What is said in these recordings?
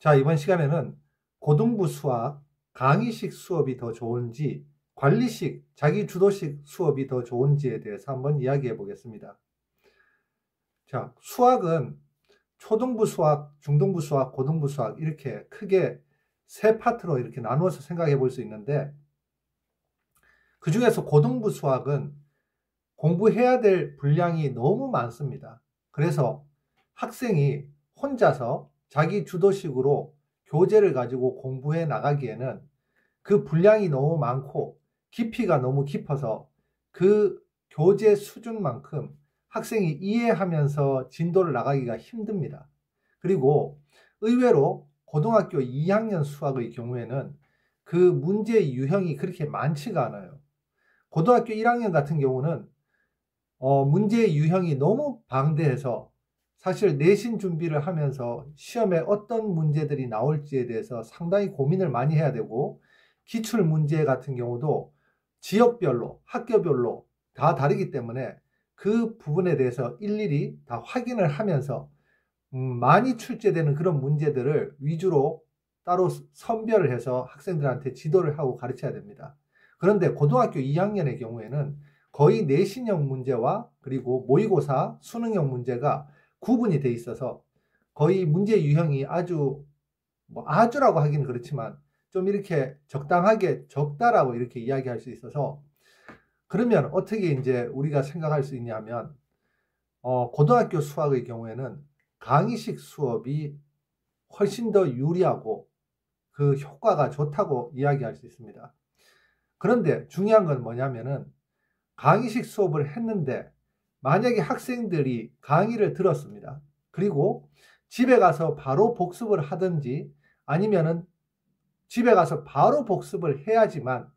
자, 이번 시간에는 고등부 수학 강의식 수업이 더 좋은지 관리식, 자기주도식 수업이 더 좋은지에 대해서 한번 이야기해 보겠습니다. 자, 수학은 초등부 수학, 중등부 수학, 고등부 수학 이렇게 크게 세 파트로 이렇게 나누어서 생각해 볼 수 있는데, 그 중에서 고등부 수학은 공부해야 될 분량이 너무 많습니다. 그래서 학생이 혼자서 자기 주도식으로 교재를 가지고 공부해 나가기에는 그 분량이 너무 많고 깊이가 너무 깊어서 그 교재 수준만큼 학생이 이해하면서 진도를 나가기가 힘듭니다. 그리고 의외로 고등학교 2학년 수학의 경우에는 그 문제 유형이 그렇게 많지가 않아요. 고등학교 1학년 같은 경우는 문제 유형이 너무 방대해서 사실 내신 준비를 하면서 시험에 어떤 문제들이 나올지에 대해서 상당히 고민을 많이 해야 되고, 기출 문제 같은 경우도 지역별로, 학교별로 다 다르기 때문에 그 부분에 대해서 일일이 다 확인을 하면서 많이 출제되는 그런 문제들을 위주로 따로 선별을 해서 학생들한테 지도를 하고 가르쳐야 됩니다. 그런데 고등학교 2학년의 경우에는 거의 내신형 문제와 그리고 모의고사, 수능형 문제가 구분이 돼 있어서 거의 문제 유형이 아주라고 하기는 그렇지만 좀 이렇게 적당하게 적다라고 이렇게 이야기할 수 있어서, 그러면 어떻게 이제 우리가 생각할 수 있냐면, 고등학교 수학의 경우에는 강의식 수업이 훨씬 더 유리하고 그 효과가 좋다고 이야기할 수 있습니다. 그런데 중요한 건 뭐냐면은, 강의식 수업을 했는데 만약에 학생들이 강의를 들었습니다. 그리고 집에 가서 바로 복습을 하든지 아니면은 집에 가서 바로 복습을 해야지만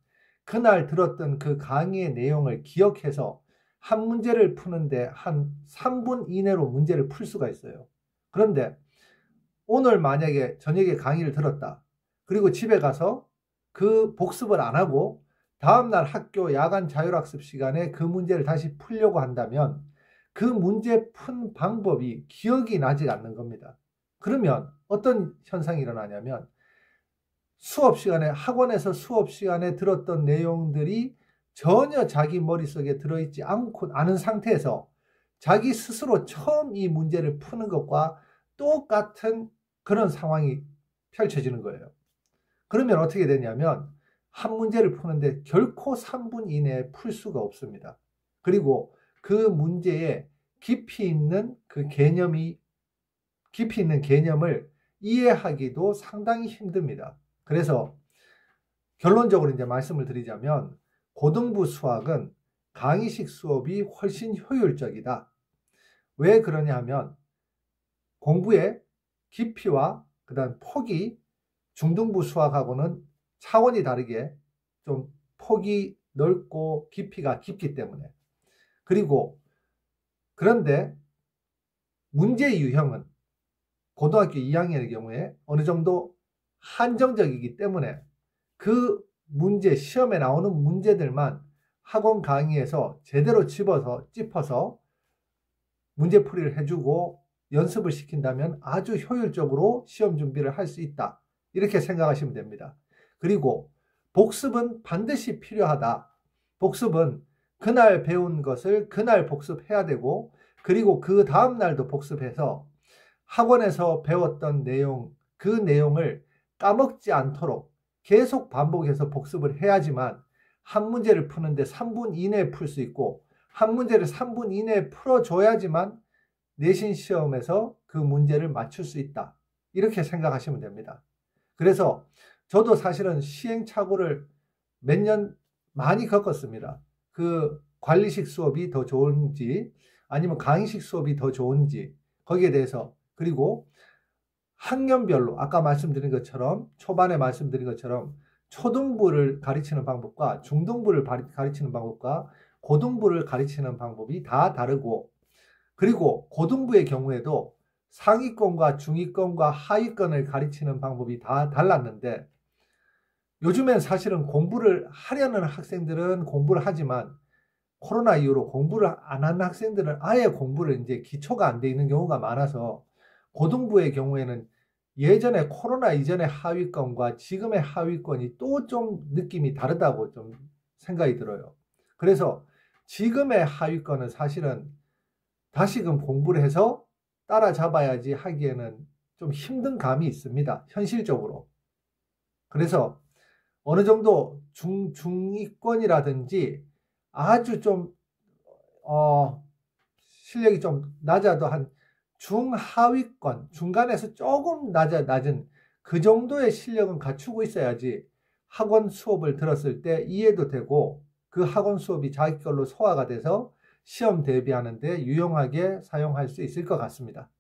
그날 들었던 그 강의의 내용을 기억해서 한 문제를 푸는데 한 3분 이내로 문제를 풀 수가 있어요. 그런데 오늘 만약에 저녁에 강의를 들었다. 그리고 집에 가서 그 복습을 안 하고 다음날 학교 야간 자율학습 시간에 그 문제를 다시 풀려고 한다면 그 문제 푼 방법이 기억이 나지 않는 겁니다. 그러면 어떤 현상이 일어나냐면, 학원에서 수업 시간에 들었던 내용들이 전혀 자기 머릿속에 들어있지 않은 상태에서 자기 스스로 처음 이 문제를 푸는 것과 똑같은 그런 상황이 펼쳐지는 거예요. 그러면 어떻게 되냐면, 한 문제를 푸는데 결코 3분 이내에 풀 수가 없습니다. 그리고 그 문제에 깊이 있는 개념을 이해하기도 상당히 힘듭니다. 그래서 결론적으로 이제 말씀을 드리자면, 고등부 수학은 강의식 수업이 훨씬 효율적이다. 왜 그러냐 하면, 공부의 깊이와 그다음 폭이 중등부 수학하고는 차원이 다르게 좀 폭이 넓고 깊이가 깊기 때문에, 그런데 문제 유형은 고등학교 2학년의 경우에 어느 정도 한정적이기 때문에 그 시험에 나오는 문제들만 학원 강의에서 제대로 짚어서 문제풀이를 해주고 연습을 시킨다면 아주 효율적으로 시험 준비를 할 수 있다. 이렇게 생각하시면 됩니다. 그리고 복습은 반드시 필요하다. 복습은 그날 배운 것을 그날 복습해야 되고, 그리고 그 다음 날도 복습해서 학원에서 배웠던 그 내용을 까먹지 않도록 계속 반복해서 복습을 해야지만 한 문제를 푸는데 3분 이내에 풀 수 있고, 한 문제를 3분 이내에 풀어줘야지만 내신 시험에서 그 문제를 맞출 수 있다. 이렇게 생각하시면 됩니다. 그래서 저도 사실은 시행착오를 몇 년 많이 겪었습니다. 그 관리식 수업이 더 좋은지 아니면 강의식 수업이 더 좋은지 거기에 대해서, 그리고 학년별로 아까 말씀드린 것처럼, 초반에 말씀드린 것처럼 초등부를 가르치는 방법과 중등부를 가르치는 방법과 고등부를 가르치는 방법이 다 다르고, 그리고 고등부의 경우에도 상위권과 중위권과 하위권을 가르치는 방법이 다 달랐는데, 요즘엔 사실은 공부를 하려는 학생들은 공부를 하지만 코로나 이후로 공부를 안 하는 학생들은 아예 공부를 이제 기초가 안 돼 있는 경우가 많아서 고등부의 경우에는 예전에 코로나 이전의 하위권과 지금의 하위권이 또 좀 느낌이 다르다고 좀 생각이 들어요. 그래서 지금의 하위권은 사실은 다시금 공부를 해서 따라잡아야지 하기에는 좀 힘든 감이 있습니다. 현실적으로. 그래서 어느 정도 중위권이라든지 아주 좀 실력이 좀 낮아도 한 중하위권, 중간에서 조금 낮은 그 정도의 실력은 갖추고 있어야지 학원 수업을 들었을 때 이해도 되고 그 학원 수업이 자기 걸로 소화가 돼서 시험 대비하는 데 유용하게 사용할 수 있을 것 같습니다.